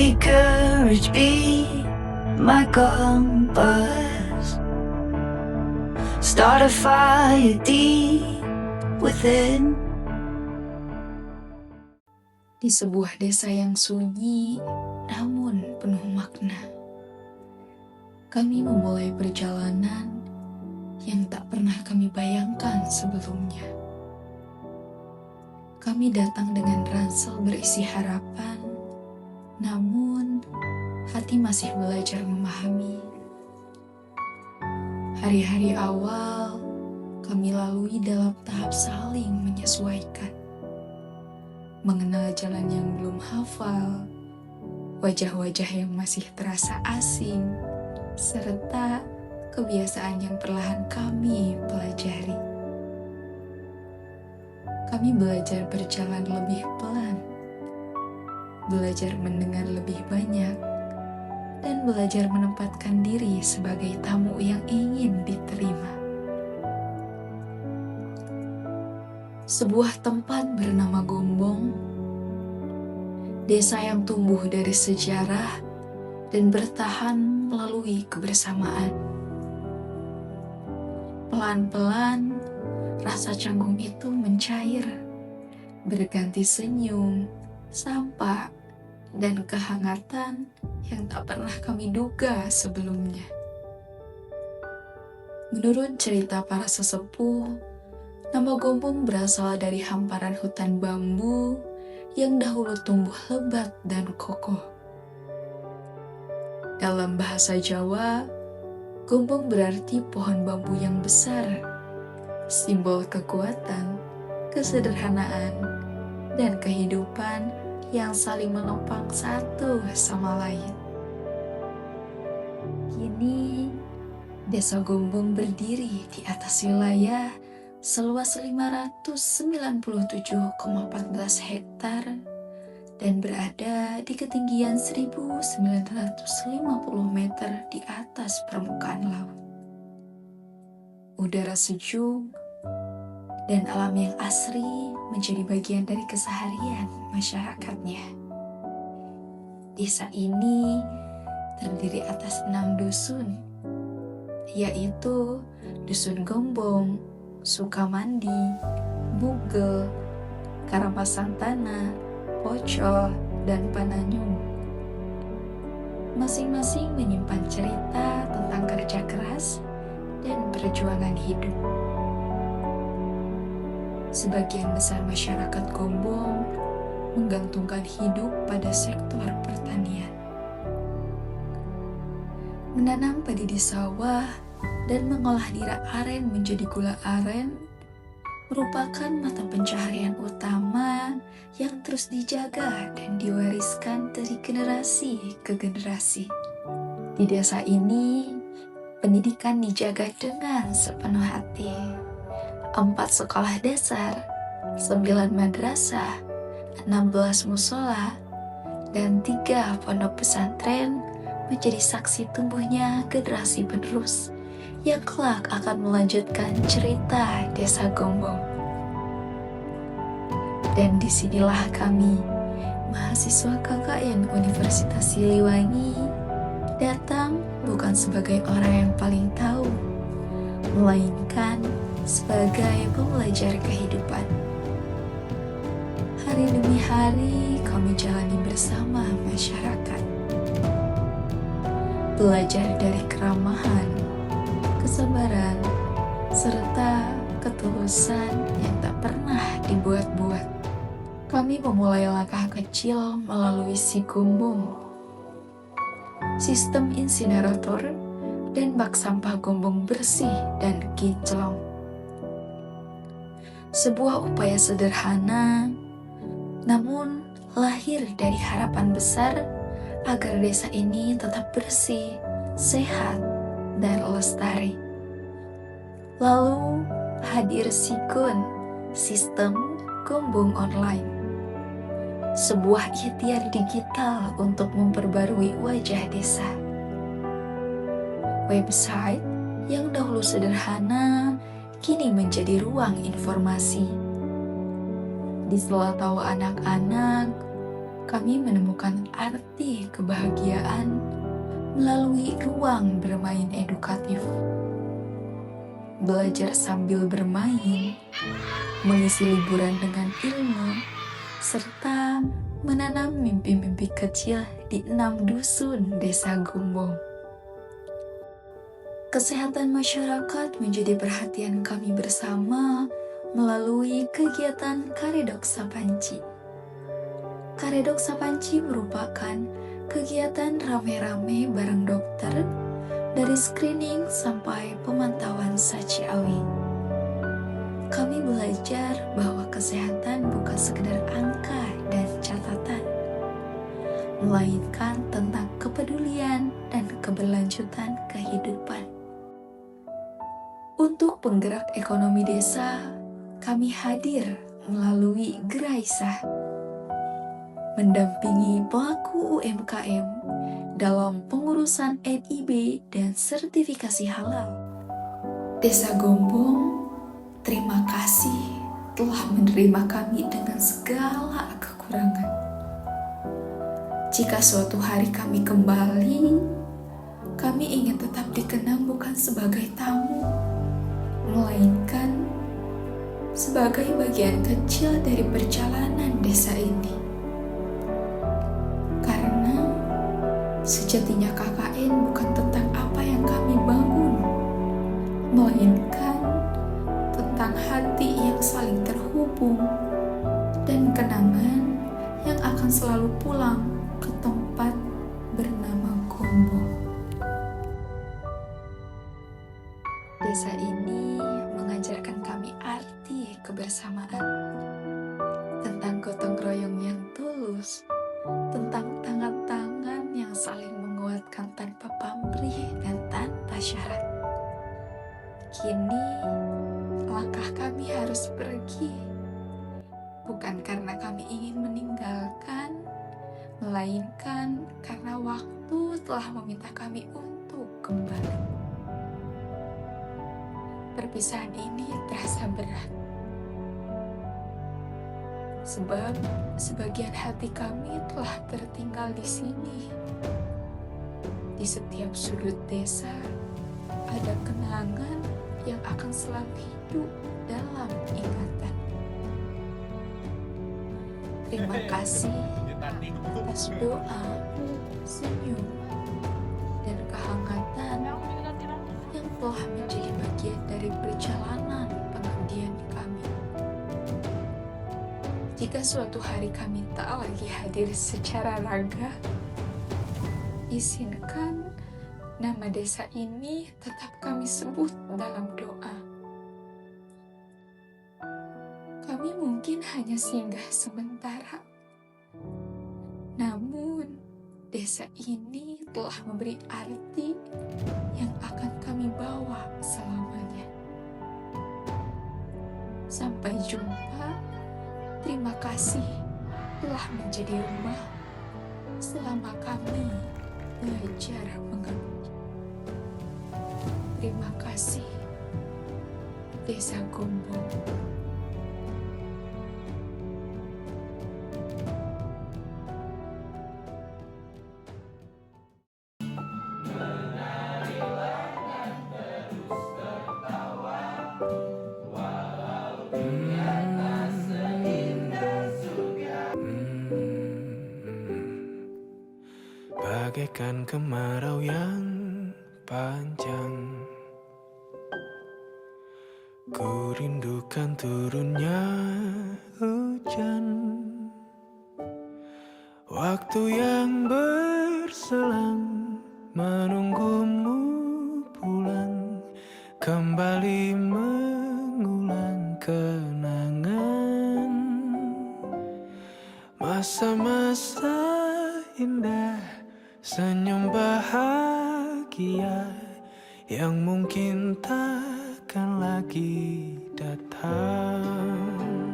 me courage, be my compass. Start a fire deep within. Di sebuah desa yang sunyi, namun penuh makna, kami memulai perjalanan yang tak pernah kami bayangkan sebelumnya. Kami datang dengan ransel berisi harapan, namun hati masih belajar memahami. Hari-hari awal kami lalui dalam tahap saling menyesuaikan. Mengenal jalan yang belum hafal, wajah-wajah yang masih terasa asing, serta kebiasaan yang perlahan kami pelajari. Kami belajar berjalan lebih pelan, belajar mendengar lebih banyak, dan belajar menempatkan diri sebagai tamu yang ingin diterima. Sebuah tempat bernama Gombong, desa yang tumbuh dari sejarah dan bertahan melalui kebersamaan. Pelan-pelan, rasa canggung itu mencair, berganti senyum, sapa, dan kehangatan yang tak pernah kami duga sebelumnya. Menurut cerita para sesepuh, nama Gombong berasal dari hamparan hutan bambu yang dahulu tumbuh lebat dan kokoh. Dalam bahasa Jawa, Gombong berarti pohon bambu yang besar, simbol kekuatan, kesederhanaan, dan kehidupan yang saling menopang satu sama lain. Kini, Desa Gombong berdiri di atas wilayah seluas 597,14 hektar dan berada di ketinggian 1950 meter di atas permukaan laut. Udara sejuk dan alam yang asri menjadi bagian dari keseharian masyarakatnya. Desa ini terdiri atas 6 dusun, yaitu Dusun Gombong, Sukamandi, Bugel, Karapasang Tanah, Pocol, dan Pananyung. Masing-masing menyimpan cerita tentang kerja keras dan perjuangan hidup. Sebagian besar masyarakat Gombong menggantungkan hidup pada sektor pertanian. Menanam padi di sawah dan mengolah nira aren menjadi gula aren merupakan mata pencaharian utama yang terus dijaga dan diwariskan dari generasi ke generasi. Di desa ini, pendidikan dijaga dengan sepenuh hati. 4 sekolah dasar, 9 madrasah, 16 musola, dan 3 pondok pesantren menjadi saksi tumbuhnya generasi penerus yang kelak akan melanjutkan cerita Desa Gombong. Dan disinilah kami, mahasiswa KKN Universitas Siliwangi, datang bukan sebagai orang yang paling tahu, melainkan sebagai pembelajar kehidupan. Hari demi hari kami jalani bersama masyarakat. Belajar dari keramahan, kesabaran, serta ketulusan yang tak pernah dibuat-buat. Kami memulai langkah kecil melalui si Gombong, sistem insinerator, dan bak sampah Gombong bersih dan kinclong. Sebuah upaya sederhana, namun lahir dari harapan besar agar desa ini tetap bersih, sehat, dan lestari. Lalu hadir Sikun, sistem Gombong Online, sebuah ikhtiar digital untuk memperbarui wajah desa. Website yang dahulu sederhana kini menjadi ruang informasi. Di sela tawa anak-anak, kami menemukan arti kebahagiaan melalui ruang bermain edukatif. Belajar sambil bermain, mengisi liburan dengan ilmu, serta menanam mimpi-mimpi kecil di 6 dusun Desa Gombong. Kesehatan masyarakat menjadi perhatian kami bersama melalui kegiatan Karedok Sapanci. Karedok Sapanci merupakan kegiatan rame-rame bareng dokter dari screening sampai pemantauan saciawi. Kami belajar bahwa kesehatan bukan sekedar angka dan catatan, melainkan tentang kepedulian dan keberlanjutan kehidupan. Untuk penggerak ekonomi desa, kami hadir melalui Geraisah, mendampingi pelaku UMKM dalam pengurusan NIB dan sertifikasi halal. Desa Gombong, terima kasih telah menerima kami dengan segala kekurangan. Jika suatu hari kami kembali, kami ingin tetap dikenang bukan sebagai tamu, melainkan sebagai bagian kecil dari perjalanan desa ini. Karena sejatinya KKN bukan tentang apa yang kami bangun, melainkan tentang hati yang saling terhubung dan kenangan yang akan selalu pulang ke tempat bernama Gombong. Desa ini mengajarkan kami arti kebersamaan, tentang gotong royong yang tulus, tentang tangan-tangan yang saling menguatkan tanpa pamrih dan tanpa syarat. Kini, langkah kami harus pergi, bukan karena kami ingin meninggalkan, melainkan karena waktu telah meminta kami untuk kembali. Perpisahan ini terasa berat, sebab sebagian hati kami telah tertinggal di sini. Di setiap sudut desa ada kenangan yang akan selalu hidup dalam ingatan. Terima kasih atas doa, senyum, dan kehangatan yang telah menjadi bagian dari perjalanan pengabdian kami. Jika suatu hari kami tak lagi hadir secara raga, izinkan nama desa ini tetap kami sebut dalam doa. Kami mungkin hanya singgah sementara, namun desa ini telah memberi arti yang akan kami bawa selamanya. Sampai jumpa. Terima kasih telah menjadi rumah selama kami belajar mengabdi. Terima kasih, Desa Gombong. Bagaikan kemarau yang panjang, ku rindukan turunnya hujan, waktu yang berselang menunggumu pulang, kembali mengulang kenangan masa-masa indah, senyum bahagia yang mungkin takkan lagi datang.